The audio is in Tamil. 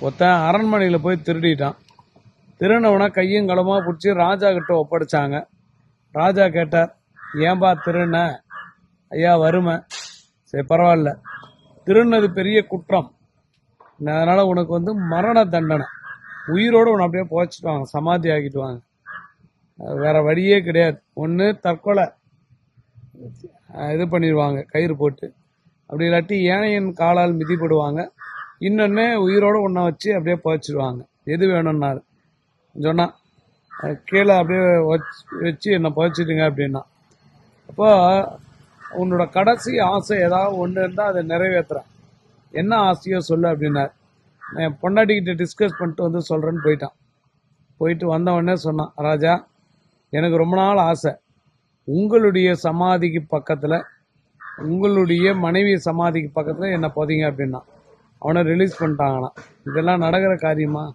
ஒருத்தன் அரண்மனையில் போய் திருடிட்டான். திருநவனை கையும் களமாக பிடிச்சி ராஜா கிட்ட ஒப்படைச்சாங்க. ராஜா கேட்டார், ஏன்பா திருண்ண? ஐயா வறுமை. சரி பரவாயில்ல, திருநது பெரிய குற்றம், அதனால உனக்கு மரண தண்டனை, உயிரோடு உன்னை அப்படியே புதைச்சிட்டு வாங்க, சமாதி ஆக்கிட்டு வாங்க, வேற வழியே கிடையாது. ஒன்று தற்கொலை இது பண்ணிடுவாங்க கயிறு போட்டு, அப்படி இல்லாட்டி ஏனையின் காலால் மிதிப்படுவாங்க, இன்னொன்னு உயிரோடு உன்னை வச்சு அப்படியே புதைச்சிடுவாங்க. எது வேணும்னாரு சொன்னான். கீழே அப்படியே வச்சு என்னை புதைச்சிடுங்க அப்படின்னா. அப்போ உன்னோட கடைசி ஆசை ஏதாவது ஒன்று இருந்தால் அதை நிறைவேற்றுறேன், என்ன ஆசையோ சொல்லு அப்படின்னார். நான் என் பொண்டாட்டிக்கிட்ட டிஸ்கஸ் பண்ணிட்டு சொல்கிறேன்னு போயிட்டான். போயிட்டு வந்தவொடனே சொன்னான், ராஜா எனக்கு ரொம்ப நாள் ஆசை, உங்களுடைய சமாதிக்கு பக்கத்தில், உங்களுடைய மனைவி சமாதிக்கு பக்கத்தில் என்னை புதைங்க அப்படின்னா. அவனை ரிலீஸ் பண்ணிட்டாங்களாம். இதெல்லாம் நடக்கிற காரியமா?